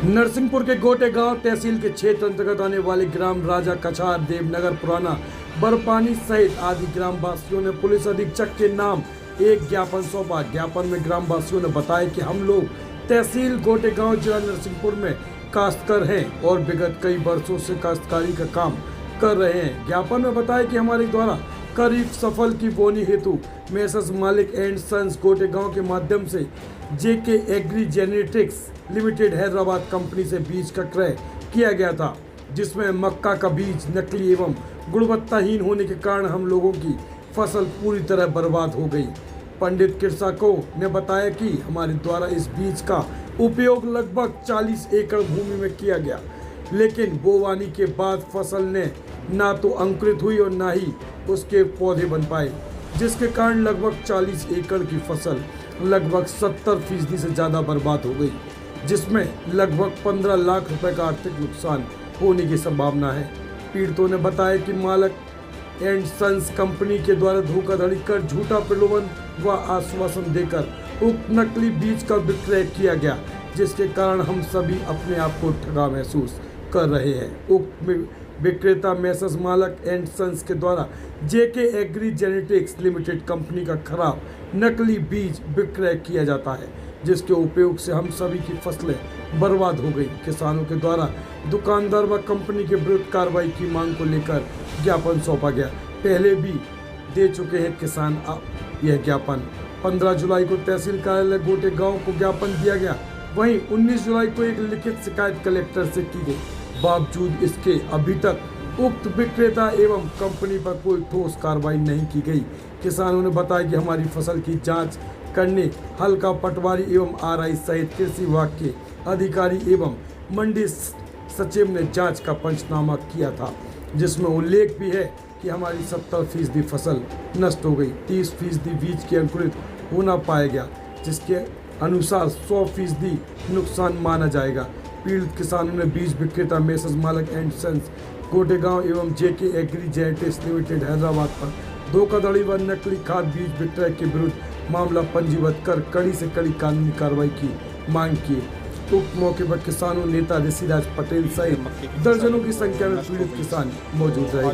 नरसिंहपुर के गोटे गांव तहसील के क्षेत्र अंतर्गत आने वाले ग्राम राजा कछार देवनगर पुराना बरपानी सहित आदि ग्राम वासियों ने पुलिस अधीक्षक के नाम एक ज्ञापन सौंपा। ज्ञापन में ग्राम वासियों ने बताया कि हम लोग तहसील गोटे गांव जिला नरसिंहपुर में काश्तकार हैं और विगत कई वर्षों से काश्तकारी का काम कर रहे हैं। ज्ञापन में बताया कि हमारे द्वारा खरीफ सफल की बोनी हेतु मेसर्स मालिक एंड सन्स गोटे गांव के माध्यम से J K agri genetics limited Hyderabad company से बीज का क्रय किया गया था, जिसमें मक्का का बीज नकली एवं गुणवत्ताहीन होने के कारण हम लोगों की फसल पूरी तरह बर्बाद हो गई। पंडित कृषकों ने बताया कि हमारे द्वारा इस बीज का उपयोग लगभग 40 एकड़ भूमि में किया गया, लेकिन बोवानी के बाद फसल ने ना तो अंकुरित हुई और ना ही उसके पौधे बन पाए, जिसके कारण लगभग 40 एकड़ की फसल लगभग 70% से ज़्यादा बर्बाद हो गई, जिसमें लगभग 15 लाख रुपए का आर्थिक नुकसान होने की संभावना है। पीड़ितों ने बताया कि मालिक एंड सन्स कंपनी के द्वारा धोखाधड़ी कर झूठा प्रलोभन व आश्वासन देकर उक्त नकली बीज का विक्रय किया गया, जिसके कारण हम सभी अपने आप को ठगा महसूस कर रहे हैं। उक्त विक्रेता मेसर्स मालिक एंड सन्स के द्वारा जेके एग्री जेनेटिक्स लिमिटेड कंपनी का खराब नकली बीज विक्रय किया जाता है, जिसके उपयोग से हम सभी की फसलें बर्बाद हो गई। किसानों के द्वारा दुकानदार व कंपनी के विरुद्ध कार्रवाई की मांग को लेकर ज्ञापन सौंपा गया। पहले भी दे चुके हैं किसान यह ज्ञापन। 15 जुलाई को तहसील कार्यालय गोटे गांव को ज्ञापन दिया गया। वहीं 19 जुलाई को एक लिखित शिकायत कलेक्टर से की गई। बावजूद इसके अभी तक उक्त विक्रेता एवं कंपनी पर कोई ठोस कार्रवाई नहीं की गई। किसानों ने बताया कि हमारी फसल की जांच करने हल्का पटवारी एवं आरआई सहित कृषि विभाग के अधिकारी एवं मंडी सचिव ने जांच का पंचनामा किया था, जिसमें उल्लेख भी है कि हमारी 70% फसल नष्ट हो गई, 30% बीज के अंकुरित हो न पाया गया, जिसके अनुसार 100% नुकसान माना जाएगा। पीड़ित किसानों ने बीज विक्रेता मेसर्स मालिक एंड सन्स गोटे गांव एवं जेके एग्री जेनेटिक्स लिमिटेड हैदराबाद पर धोखाधड़ी व नकली खाद बीज विक्रय के विरुद्ध मामला पंजीबद्ध कर कड़ी से कड़ी कानूनी कार्रवाई की मांग की। उक्त मौके पर किसानों नेता ऋषिराज पटेल सहित दर्जनों की संख्या में पीड़ित किसान मौजूद रहे।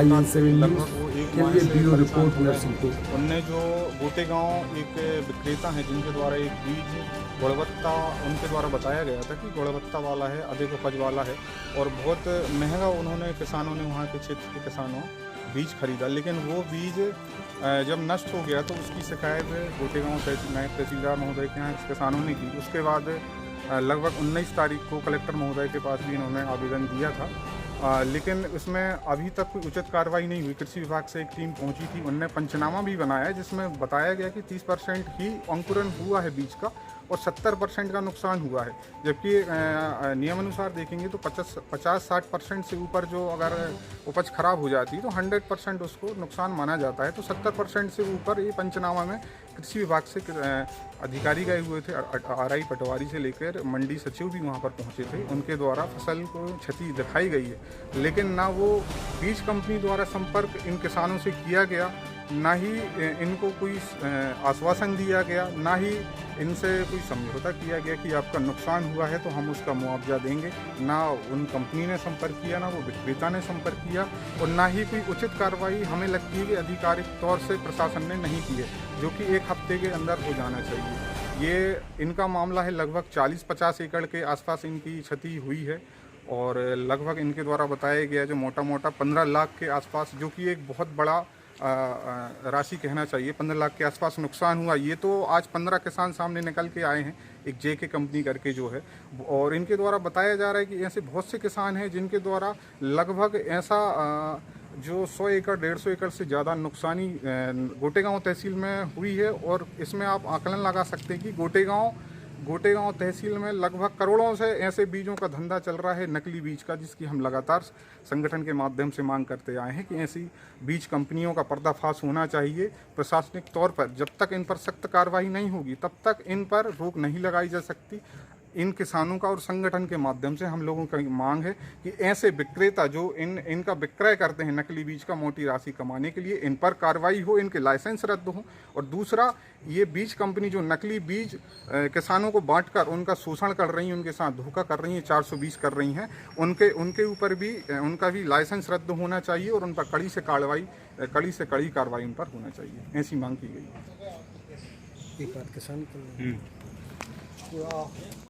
IN7 न्यूज के लिए ब्यूरो रिपोर्ट नरसिंहपुर। उनने जो गोटे गांव एक विक्रेता हैं जिनके द्वारा एक बीज गुणवत्ता उनके द्वारा बताया गया था कि गुणवत्ता वाला है, अधिक उपज वाला है और बहुत महंगा उन्होंने किसानों ने वहाँ के क्षेत्र के किसानों बीज खरीदा, लेकिन वो बीज जब नष्ट हो गया तो उसकी शिकायत गोटे गांव तहसीलदार महोदय के यहाँ किसानों ने की। उसके बाद लगभग 19 तारीख को कलेक्टर महोदय के पास भी इन्होंने आवेदन दिया था, लेकिन उसमें अभी तक कोई उचित कार्रवाई नहीं हुई। कृषि विभाग से एक टीम पहुंची थी, उनने पंचनामा भी बनाया जिसमें बताया गया कि 30% ही अंकुरन हुआ है बीज का और 70% का नुकसान हुआ है, जबकि नियमानुसार देखेंगे तो 50-60% से ऊपर जो अगर उपज खराब हो जाती है तो 100% उसको नुकसान माना जाता है। तो 70% से ऊपर ये पंचनामा में कृषि विभाग से अधिकारी गए हुए थे, आरआई पटवारी से लेकर मंडी सचिव भी वहाँ पर पहुँचे थे। उनके द्वारा फसल को क्षति दिखाई गई है, लेकिन ना वो बीज कंपनी द्वारा संपर्क इन किसानों से किया गया, ना ही इनको कोई आश्वासन दिया गया, ना ही इनसे कोई समझौता किया गया कि आपका नुकसान हुआ है तो हम उसका मुआवजा देंगे। ना उन कंपनी ने संपर्क किया, ना वो विक्रेता ने संपर्क किया और ना ही कोई उचित कार्रवाई हमें लगती है कि आधिकारिक तौर से प्रशासन ने नहीं की है, जो कि 1 हफ्ते के अंदर हो जाना चाहिए। ये इनका मामला है, लगभग 40-50 एकड़ के आसपास इनकी क्षति हुई है और लगभग इनके द्वारा बताया गया जो मोटा 15 लाख के आसपास, जो कि एक बहुत बड़ा राशि कहना चाहिए, 15 लाख के आसपास नुकसान हुआ। ये तो आज 15 किसान सामने निकल के आए हैं, एक जेके कंपनी करके जो है, और इनके द्वारा बताया जा रहा है कि ऐसे बहुत से किसान हैं जिनके द्वारा लगभग ऐसा जो 100 एकड़ 150 एकड़ से ज़्यादा नुकसानी गोटे गांव तहसील में हुई है। और इसमें आप आकलन लगा सकते हैं कि गोटे गांव तहसील में लगभग करोड़ों से ऐसे बीजों का धंधा चल रहा है, नकली बीज का, जिसकी हम लगातार संगठन के माध्यम से मांग करते आए हैं कि ऐसी बीज कंपनियों का पर्दाफाश होना चाहिए। प्रशासनिक तौर पर जब तक इन पर सख्त कार्रवाई नहीं होगी तब तक इन पर रोक नहीं लगाई जा सकती। इन किसानों का और संगठन के माध्यम से हम लोगों की मांग है कि ऐसे विक्रेता जो इनका विक्रय करते हैं नकली बीज का मोटी राशि कमाने के लिए, इन पर कार्रवाई हो, इनके लाइसेंस रद्द हो। और दूसरा, ये बीज कंपनी जो नकली बीज किसानों को बांटकर उनका शोषण कर रही हैं, उनके साथ धोखा कर रही हैं, 420 कर रही हैं, उनके ऊपर भी उनका भी लाइसेंस रद्द होना चाहिए और उन पर कड़ी से कड़ी कार्रवाई उन पर होना चाहिए, ऐसी मांग की गई है। एक बात किसान को